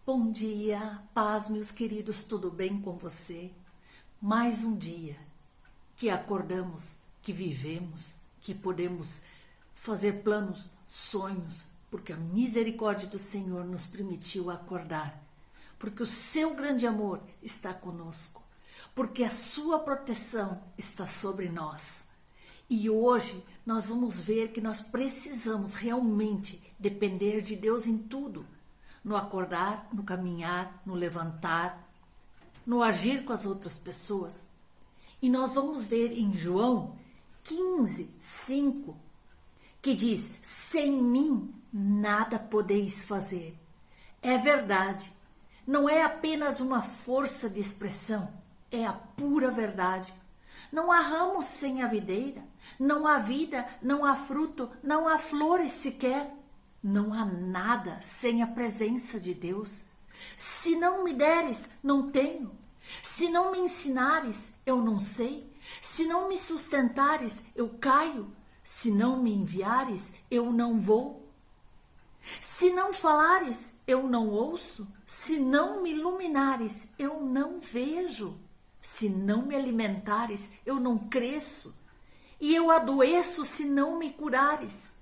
Bom dia, paz, meus queridos, tudo bem com você? Mais um dia que acordamos, que vivemos, que podemos fazer planos, sonhos, porque a misericórdia do Senhor nos permitiu acordar, porque o seu grande amor está conosco, porque a sua proteção está sobre nós. E hoje nós vamos ver que nós precisamos realmente depender de Deus em tudo. No acordar, no caminhar, no levantar, no agir com as outras pessoas. E nós vamos ver em João 15:5, que diz: sem mim nada podeis fazer. É verdade, não é apenas uma força de expressão, é a pura verdade. Não há ramos sem a videira, não há vida, não há fruto, não há flores sequer. Não há nada sem a presença de Deus. Se não me deres, não tenho. Se não me ensinares, eu não sei. Se não me sustentares, eu caio. Se não me enviares, eu não vou. Se não falares, eu não ouço. Se não me iluminares, eu não vejo. Se não me alimentares, eu não cresço. E eu adoeço se não me curares.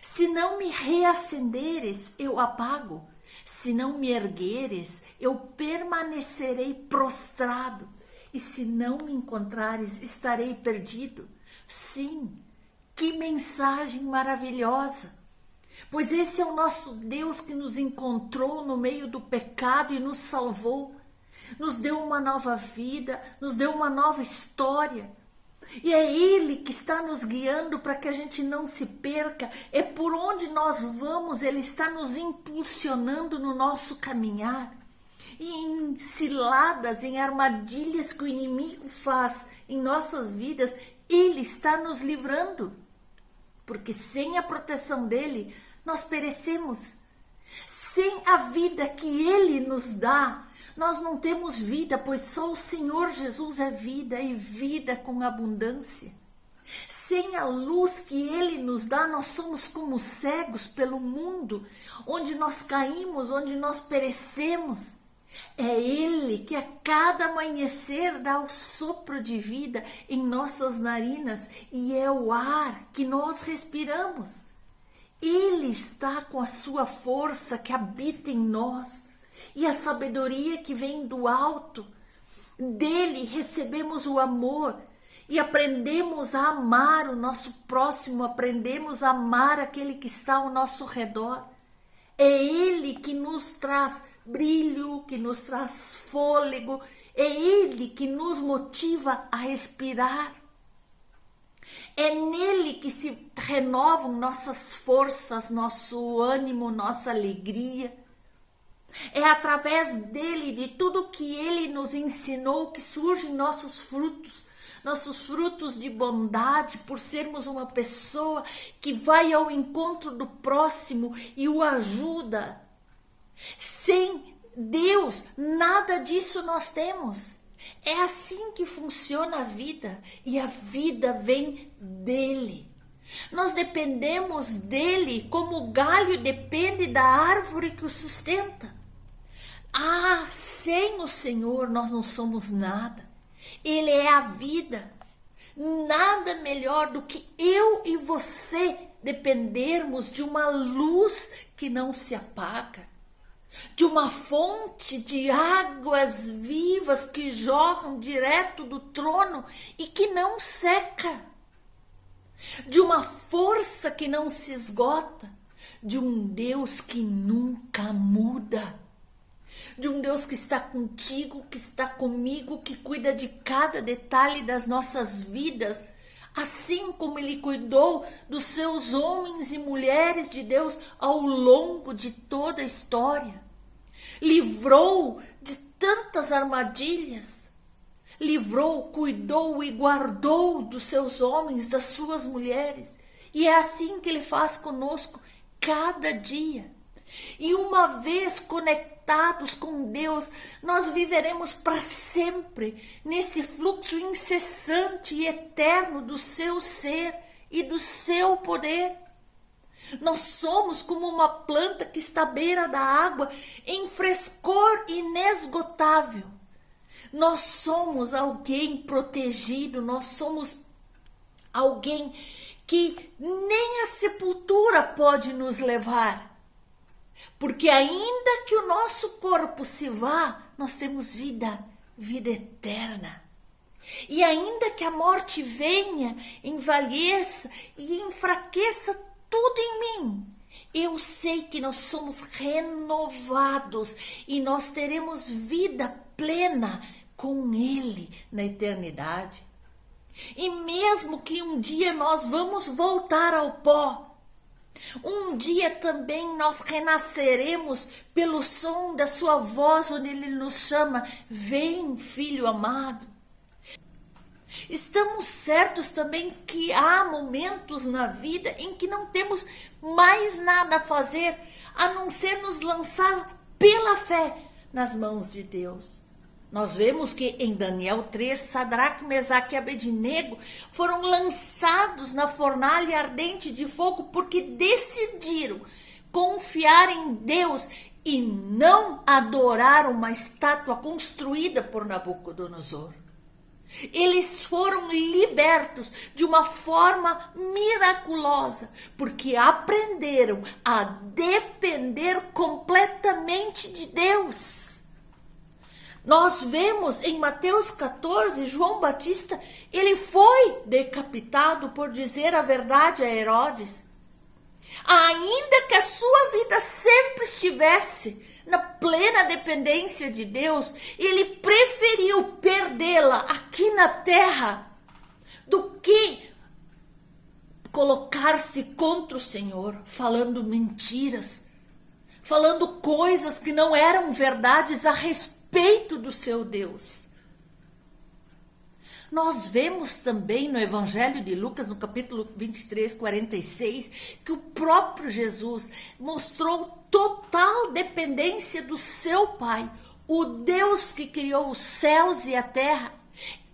Se não me reacenderes, eu apago. Se não me ergueres, eu permanecerei prostrado. E se não me encontrares, estarei perdido. Sim, que mensagem maravilhosa! Pois esse é o nosso Deus que nos encontrou no meio do pecado e nos salvou. Nos deu uma nova vida, nos deu uma nova história. E é Ele que está nos guiando para que a gente não se perca. É por onde nós vamos, Ele está nos impulsionando no nosso caminhar. E em ciladas, em armadilhas que o inimigo faz em nossas vidas, Ele está nos livrando. Porque sem a proteção dEle, nós perecemos. Sem a vida que Ele nos dá, nós não temos vida, pois só o Senhor Jesus é vida e vida com abundância. Sem a luz que Ele nos dá, nós somos como cegos pelo mundo, onde nós caímos, onde nós perecemos. É Ele que a cada amanhecer dá o sopro de vida em nossas narinas e é o ar que nós respiramos. Ele está com a sua força que habita em nós e a sabedoria que vem do alto. Dele recebemos o amor e aprendemos a amar o nosso próximo, aprendemos a amar aquele que está ao nosso redor. É Ele que nos traz brilho, que nos traz fôlego, é Ele que nos motiva a respirar. É nele que se renovam nossas forças, nosso ânimo, nossa alegria. É através dele, de tudo que ele nos ensinou, que surgem nossos frutos de bondade, por sermos uma pessoa que vai ao encontro do próximo e o ajuda. Sem Deus, nada disso nós temos. É assim que funciona a vida, e a vida vem dele. Nós dependemos dele como o galho depende da árvore que o sustenta. Sem o Senhor nós não somos nada. Ele é a vida. Nada melhor do que eu e você dependermos de uma luz que não se apaga. De uma fonte de águas vivas que jorram direto do trono e que não seca. De uma força que não se esgota. De um Deus que nunca muda. De um Deus que está contigo, que está comigo, que cuida de cada detalhe das nossas vidas, assim como Ele cuidou dos seus homens e mulheres de Deus ao longo de toda a história. Livrou de tantas armadilhas, livrou, cuidou e guardou dos seus homens, das suas mulheres. E é assim que Ele faz conosco cada dia. E uma vez conectados com Deus, nós viveremos para sempre nesse fluxo incessante e eterno do seu ser e do seu poder. Nós somos como uma planta que está à beira da água, em frescor inesgotável. Nós somos alguém protegido, nós somos alguém que nem a sepultura pode nos levar. Porque ainda que o nosso corpo se vá, nós temos vida eterna. E ainda que a morte venha, envelheça e enfraqueça tudo em mim, eu sei que nós somos renovados e nós teremos vida plena com Ele na eternidade. E mesmo que um dia nós vamos voltar ao pó, um dia também nós renasceremos pelo som da sua voz, onde Ele nos chama: vem, filho amado. Estamos certos também que há momentos na vida em que não temos mais nada a fazer a não ser nos lançar pela fé nas mãos de Deus. Nós vemos que em Daniel 3, Sadraque, Mesaque e Abednego foram lançados na fornalha ardente de fogo porque decidiram confiar em Deus e não adorar uma estátua construída por Nabucodonosor. Eles foram libertos de uma forma miraculosa, porque aprenderam a depender completamente de Deus. Nós vemos em Mateus 14, João Batista, ele foi decapitado por dizer a verdade a Herodes. Ainda que a sua vida sempre estivesse na plena dependência de Deus, ele preferiu perdê-la aqui na terra do que colocar-se contra o Senhor, falando mentiras, falando coisas que não eram verdades a respeito do seu Deus. Nós vemos também no Evangelho de Lucas, no capítulo 23, 46, que o próprio Jesus mostrou total dependência do seu Pai, o Deus que criou os céus e a terra,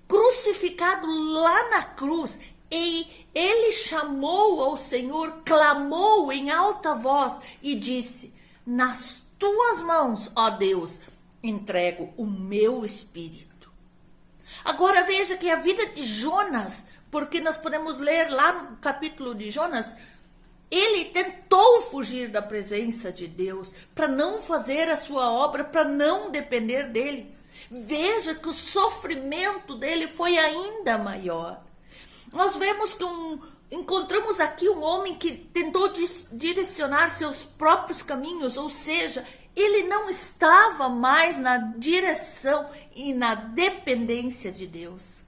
crucificado lá na cruz. E ele chamou ao Senhor, clamou em alta voz e disse: nas tuas mãos, ó Deus, entrego o meu espírito. Agora veja que a vida de Jonas, porque nós podemos ler lá no capítulo de Jonas, ele tentou fugir da presença de Deus para não fazer a sua obra, para não depender dele. Veja que o sofrimento dele foi ainda maior. Nós vemos que encontramos aqui um homem que tentou direcionar seus próprios caminhos, ou seja, ele não estava mais na direção e na dependência de Deus.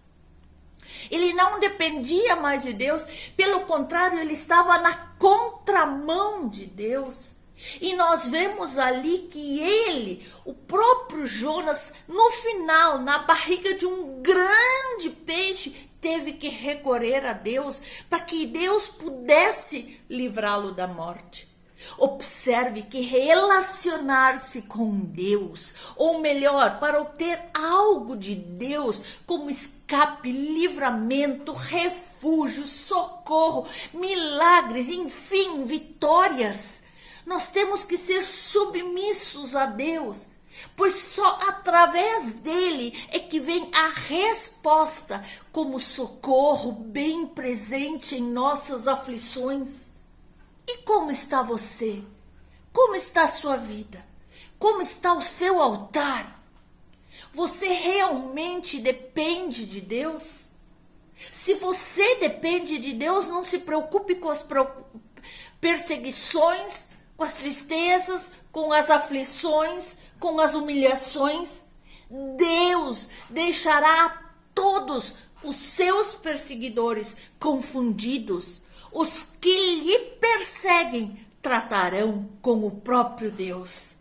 Ele não dependia mais de Deus, pelo contrário, ele estava na contramão de Deus. E nós vemos ali que ele, o próprio Jonas, no final, na barriga de um grande peixe, teve que recorrer a Deus para que Deus pudesse livrá-lo da morte. Observe que relacionar-se com Deus, ou melhor, para obter algo de Deus, como escape, livramento, refúgio, socorro, milagres, enfim, vitórias, nós temos que ser submissos a Deus, pois só através dele é que vem a resposta como socorro bem presente em nossas aflições. E como está você? Como está a sua vida? Como está o seu altar? Você realmente depende de Deus? Se você depende de Deus, não se preocupe com as perseguições, com as tristezas, com as aflições, com as humilhações. Deus deixará todos os seus perseguidores confundidos. Os que lhe perseguem tratarão com o próprio Deus.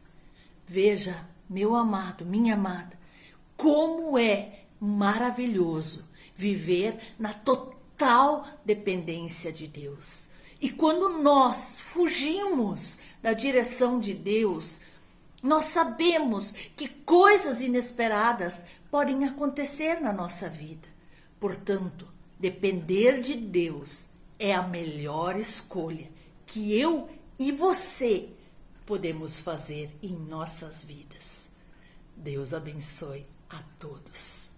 Veja, meu amado, minha amada, como é maravilhoso viver na total dependência de Deus. E quando nós fugimos da direção de Deus, nós sabemos que coisas inesperadas podem acontecer na nossa vida. Portanto, depender de Deus é a melhor escolha que eu e você podemos fazer em nossas vidas. Deus abençoe a todos.